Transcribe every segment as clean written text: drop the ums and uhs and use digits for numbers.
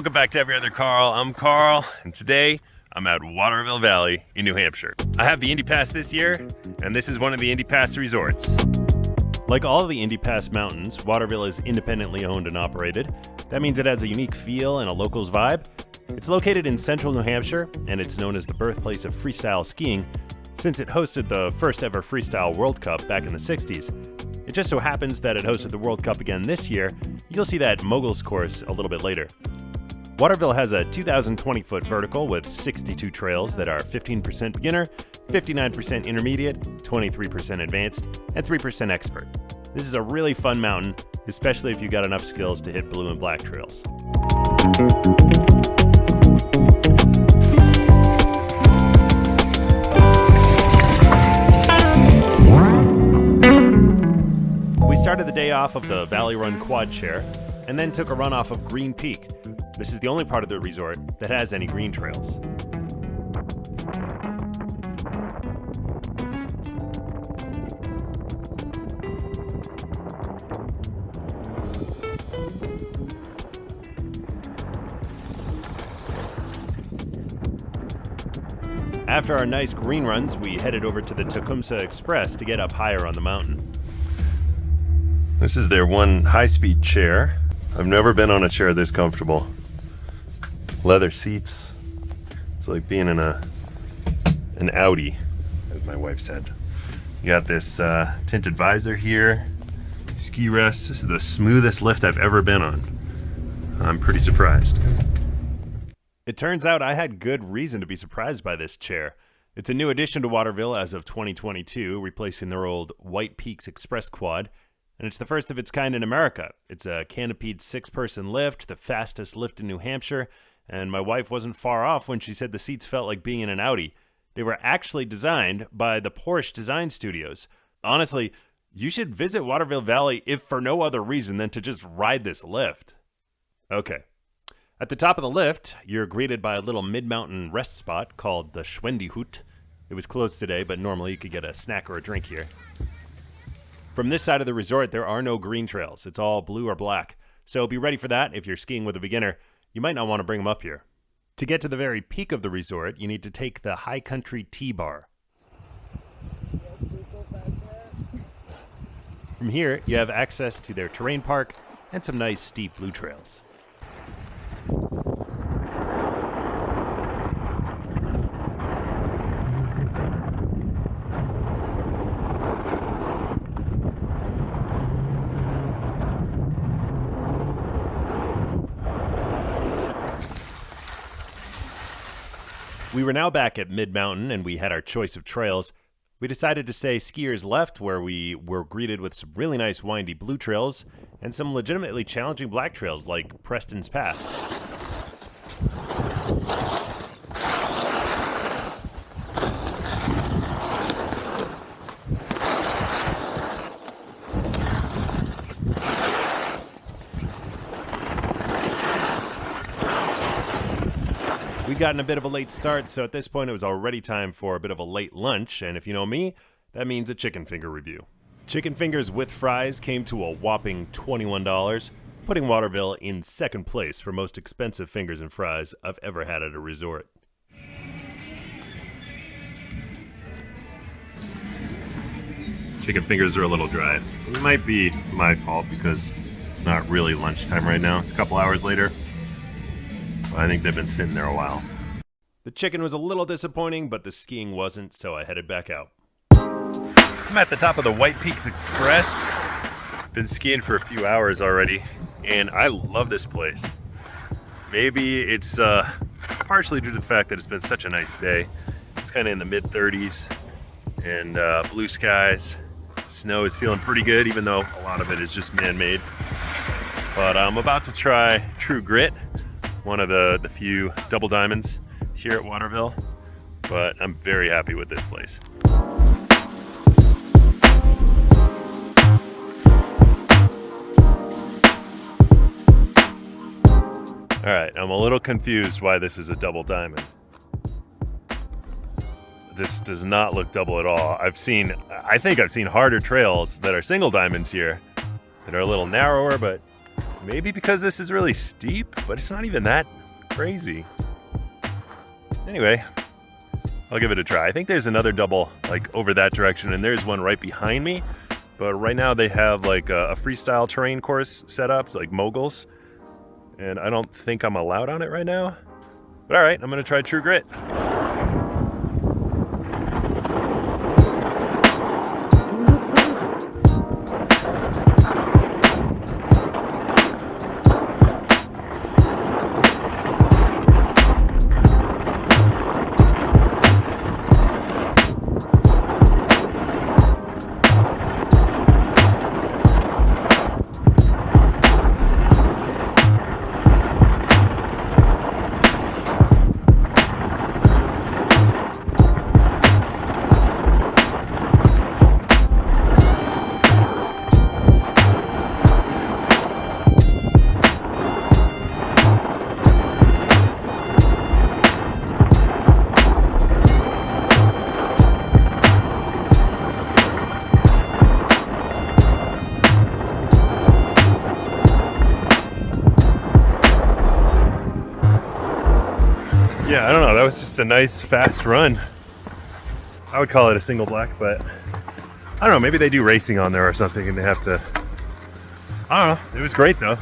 Welcome back to Every Other Carl. I'm Carl, and today I'm at Waterville Valley in New Hampshire. I have the Indy Pass this year, and this is one of the Indy Pass resorts. Like all of the Indy Pass mountains, Waterville is independently owned and operated. That means it has a unique feel and a locals vibe. It's located in Central New Hampshire, and it's known as the birthplace of freestyle skiing since it hosted the first ever Freestyle World Cup back in the 60s. It just so happens that it hosted the World Cup again this year. You'll see that Moguls course a little bit later. Waterville has a 2,020-foot vertical with 62 trails that are 15% beginner, 59% intermediate, 23% advanced, and 3% expert. This is a really fun mountain, especially if you got enough skills to hit blue and black trails. We started the day off of the Valley Run quad chair, and then took a run off of Green Peak. This is the only part of the resort that has any green trails. After our nice green runs, we headed over to the Tumsa Express to get up higher on the mountain. This is their one high-speed chair. I've never been on a chair this comfortable. Leather seats. It's like being in an Audi, as my wife said. You got this tinted visor here. Ski rest. This is the smoothest lift I've ever been on. I'm pretty surprised. It turns out I had good reason to be surprised by this chair. It's a new addition to Waterville as of 2022, replacing their old White Peaks Express quad. And it's the first of its kind in America. It's a canopied 6-person lift, the fastest lift in New Hampshire, and my wife wasn't far off when she said the seats felt like being in an Audi. They were actually designed by the Porsche Design Studios. Honestly, you should visit Waterville Valley if for no other reason than to just ride this lift. Okay. At the top of the lift, you're greeted by a little mid-mountain rest spot called the Schwendihut. It was closed today, but normally you could get a snack or a drink here. From this side of the resort, there are no green trails. It's all blue or black. So be ready for that if you're skiing with a beginner. You might not want to bring them up here. To get to the very peak of the resort, you need to take the High Country T-Bar. From here, you have access to their terrain park and some nice steep blue trails. We were now back at mid-mountain, and we had our choice of trails. We decided to stay skiers left, where we were greeted with some really nice windy blue trails and some legitimately challenging black trails like Preston's Path. We'd gotten a bit of a late start, so at this point it was already time for a bit of a late lunch, and if you know me, that means a chicken finger review. Chicken fingers with fries came to a whopping $21, putting Waterville in second place for most expensive fingers and fries I've ever had at a resort. Chicken fingers are a little dry. It might be my fault because it's not really lunchtime right now. It's a couple hours later. I think they've been sitting there a while. The chicken was a little disappointing, but the skiing wasn't, so I headed back out. I'm at the top of the White Peaks Express. Been skiing for a few hours already, and I love this place. Maybe it's partially due to the fact that it's been such a nice day. It's kind of in the mid-30s, and blue skies. Snow is feeling pretty good, even though a lot of it is just man-made. But I'm about to try True Grit, one of the few double diamonds here at Waterville, but I'm very happy with this place. All right, I'm a little confused why this is a double diamond. This does not look double at all. I think I've seen harder trails that are single diamonds here that are a little narrower, but Maybe because this is really steep, but it's not even that crazy. Anyway, I'll give it a try. I think there's another double like over that direction, and there's one right behind me. But right now they have like a freestyle terrain course set up, like moguls. And I don't think I'm allowed on it right now. But all right, I'm gonna try True Grit. Yeah, I don't know, that was just a nice fast run. I would call it a single black, but I don't know, maybe they do racing on there or something and they have to, I don't know, it was great though.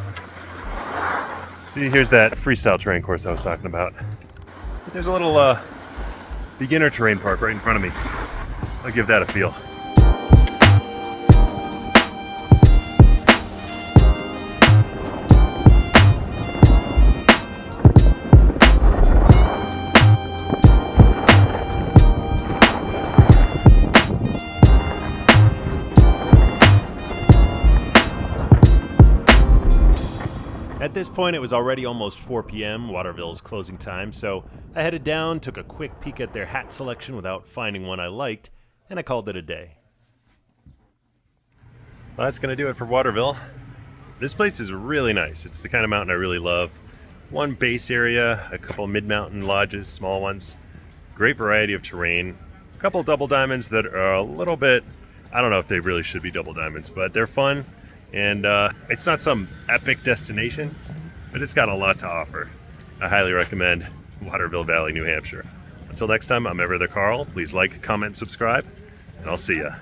See, here's that freestyle terrain course I was talking about. There's a little beginner terrain park right in front of me. I'll give that a feel. At this point, it was already almost 4 p.m., Waterville's closing time, so I headed down, took a quick peek at their hat selection without finding one I liked, and I called it a day. Well, that's going to do it for Waterville. This place is really nice. It's the kind of mountain I really love. One base area, a couple mid-mountain lodges, small ones, great variety of terrain, a couple double diamonds that are a little bit, I don't know if they really should be double diamonds, but they're fun. And it's not some epic destination, but it's got a lot to offer. I highly recommend Waterville Valley, New Hampshire. Until next time, I'm Ever the Carl. Please like, comment, subscribe, and I'll see ya.